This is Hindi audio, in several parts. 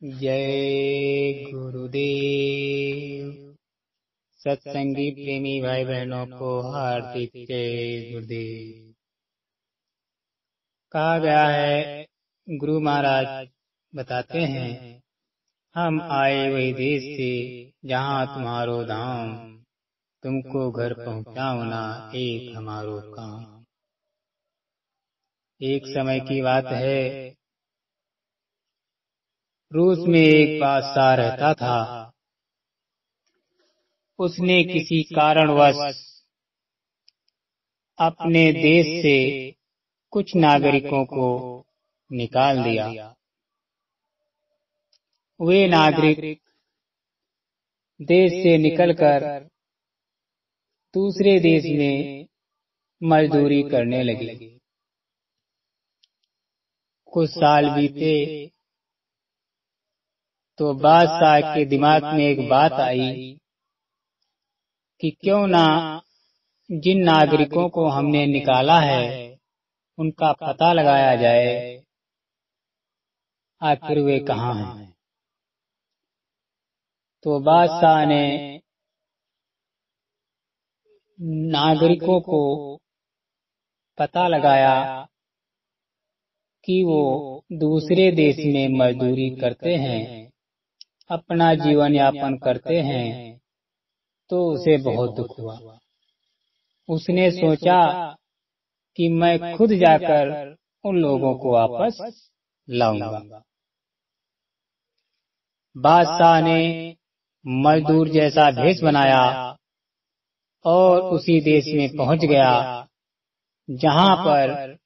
जय गुरुदेव। सत्संगी प्रेमी भाई बहनों को हार्दिक जय गुरुदेव। कहा गया है, गुरु महाराज बताते हैं, हम आए वही देश से जहाँ तुम्हारो धाम, तुमको घर पहुँचाऊना एक हमारो काम। एक समय की बात है, रूस में एक बादशाह रहता था। उसने किसी कारणवश अपने देश से कुछ नागरिकों को निकाल दिया। वे नागरिक देश से निकलकर दूसरे देश में मजदूरी करने लगे। कुछ साल बीते तो बादशाह के दिमाग में एक बात आई कि क्यों ना जिन नागरिकों को हमने निकाला है उनका पता लगाया जाए, आखिर वे कहाँ हैं। तो बादशाह ने नागरिकों को पता लगाया कि वो दूसरे देश में मजदूरी करते हैं, अपना जीवन यापन करते हैं। तो उसे बहुत दुख हुआ। उसने सोचा कि मैं खुद जाकर उन लोगों को वापस लाऊंगा। बादशाह ने मजदूर जैसा भेष बनाया और उसी देश में पहुंच गया जहां पर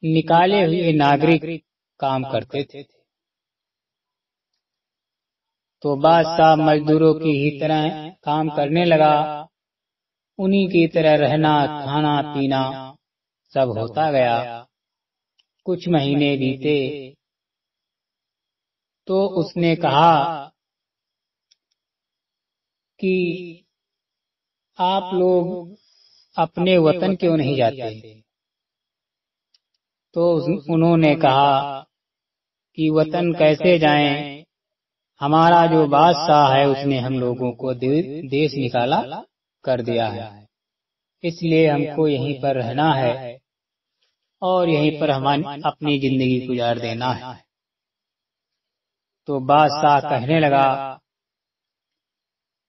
निकाले हुए नागरिक काम करते थे। तो बादशाह मजदूरों की ही तरह काम करने लगा। उन्हीं की तरह रहना, खाना पीना सब होता गया। कुछ महीने बीते तो उसने कहा कि आप लोग अपने वतन क्यों नहीं जाते। तो उन्होंने कहा कि वतन कैसे जाएं, हमारा जो बादशाह है उसने हम लोगों को देश निकाला कर दिया है, इसलिए हमको यहीं पर रहना है और यहीं पर हमारी अपनी जिंदगी गुजार देना है। तो बादशाह कहने लगा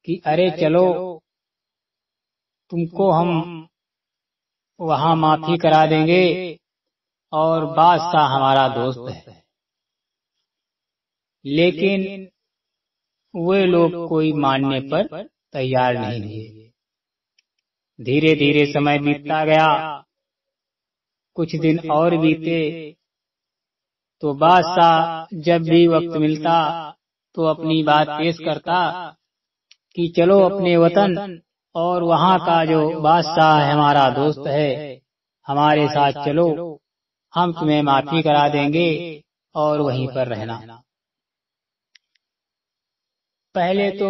कि अरे चलो, तुमको हम वहां माफी करा देंगे और बादशाह हमारा दोस्त है। लेकिन वे लोग कोई मानने पर तैयार नहीं हुए। धीरे धीरे समय बीतता गया। कुछ दिन और बीते तो बादशाह जब भी वक्त मिलता तो अपनी बात पेश करता कि चलो अपने वतन, और वहाँ का जो बादशाह है हमारा दोस्त है, हमारे साथ चलो, हम तुम्हें माफी करा देंगे और वहीं पर रहना। पहले तो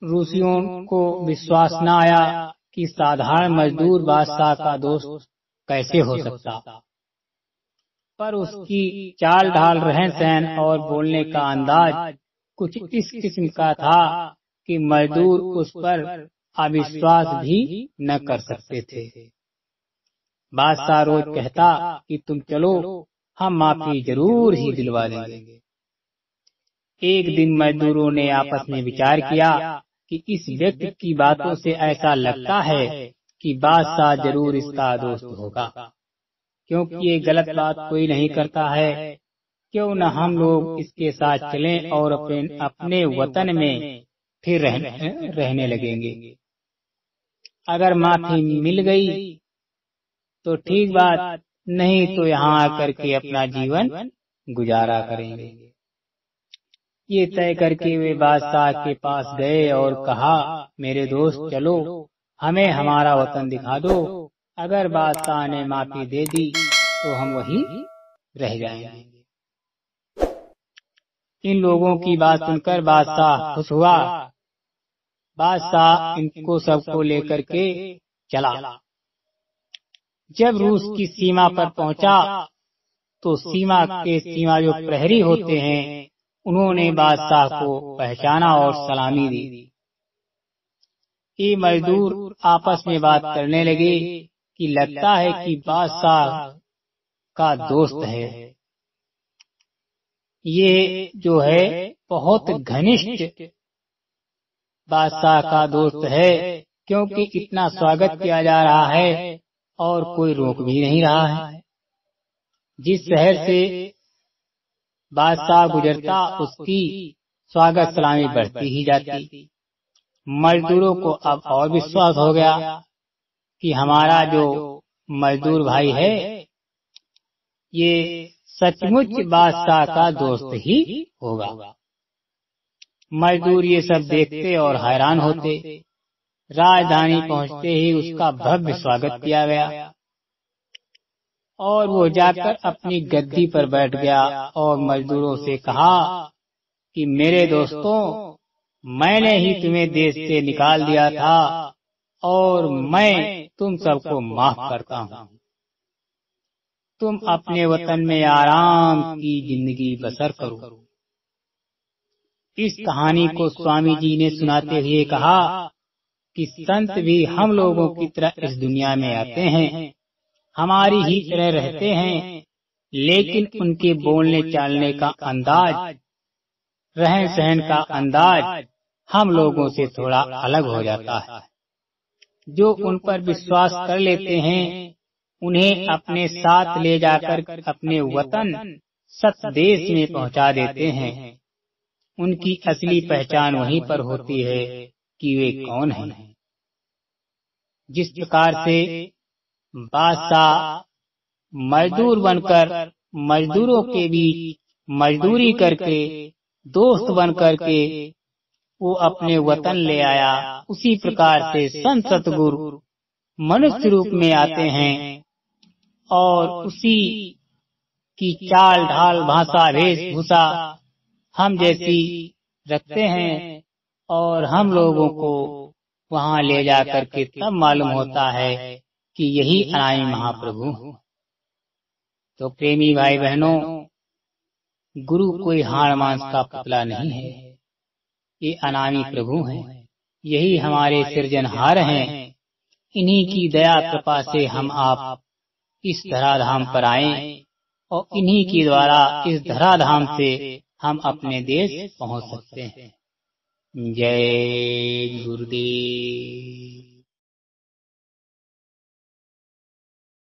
रूसियों को विश्वास न आया कि साधारण मजदूर बादशाह का दोस्त कैसे हो सकता, पर उसकी चाल ढाल, रहन सहन और बोलने का अंदाज कुछ इस किस्म का था कि मजदूर उस पर अविश्वास भी न कर सकते थे। बादशाह रोज कहता कि तुम चलो, हम माफी जरूर ही दिलवा देंगे। एक दिन मजदूरों ने आपस में विचार किया कि इस व्यक्ति की बातों से ऐसा लगता है कि बादशाह जरूर इसका दोस्त होगा, क्योंकि ये गलत बात कोई नहीं करता है। क्यों न हम लोग इसके साथ चलें और अपने वतन में फिर रहने लगेंगे। अगर माफी मिल गई तो ठीक बात, नहीं तो यहाँ आकर के अपना जीवन गुजारा करेंगे। ये तय करके वे बादशाह के पास गए और कहा, मेरे दोस्त चलो, हमें हमारा वतन दिखा दो। अगर बादशाह ने माफी दे दी तो हम वहीं रह जाएंगे। इन लोगों की बात सुनकर बादशाह खुश हुआ। बादशाह इनको सबको लेकर के चला। जब रूस की सीमा पर पहुंचा तो सीमा जो प्रहरी होते हैं उन्होंने बादशाह को पहचाना और सलामी दी। ये मजदूर आपस में बात करने लगे कि लगता है कि बादशाह का दोस्त है। ये जो है बहुत घनिष्ठ बादशाह का दोस्त है, क्योंकि इतना स्वागत किया जा रहा है और कोई रोक भी नहीं रहा है। जिस शहर से बादशाह गुजरता उसकी स्वागत सलामी बढ़ती ही जाती। मजदूरों को अब और विश्वास हो गया कि हमारा जो मजदूर भाई है ये सचमुच बादशाह का दोस्त ही होगा। मजदूर ये सब देखते और हैरान होते। राजधानी पहुंचते ही उसका भव्य स्वागत किया गया और वो जाकर अपनी गद्दी पर बैठ गया और मजदूरों से कहा कि मेरे दोस्तों, मैंने ही तुम्हें देश से निकाल दिया था और मैं तुम सबको माफ करता हूँ। तुम अपने वतन में आराम की जिंदगी बसर करो। इस कहानी को स्वामी जी ने सुनाते हुए कहा कि संत भी हम लोगों की तरह इस दुनिया में आते हैं, हमारी ही तरह रहते हैं, लेकिन उनके बोलने चालने का अंदाज, रहन सहन का अंदाज हम लोगों से थोड़ा अलग हो जाता है। जो उन पर विश्वास कर लेते हैं उन्हें अपने साथ ले जाकर अपने वतन सतदेश में पहुंचा देते हैं। उनकी असली पहचान वहीं पर होती है कि वे कौन हैं। जिस प्रकार से बादशाह मजदूर बनकर मजदूरों के बीच मजदूरी करके दोस्त बनकर के वो अपने वतन ले आया, उसी प्रकार से संत सतगुरु मनुष्य रूप में आते हैं और उसी की चाल ढाल भाषा वेशभूषा हम जैसी रखते हैं और हम लोगों को वहाँ ले जाकर के तब मालूम होता है कि यही अनामी महाप्रभु। तो प्रेमी भाई बहनों, गुरु कोई हाड़ मांस का पुतला नहीं है, ये अनामी प्रभु हैं। यही हमारे सृजनहार हैं। इन्हीं की दया कृपा से हम आप इस धराधाम पर आए और इन्हीं के द्वारा इस धराधाम से हम अपने देश पहुंच सकते हैं। जय गुरुदेव।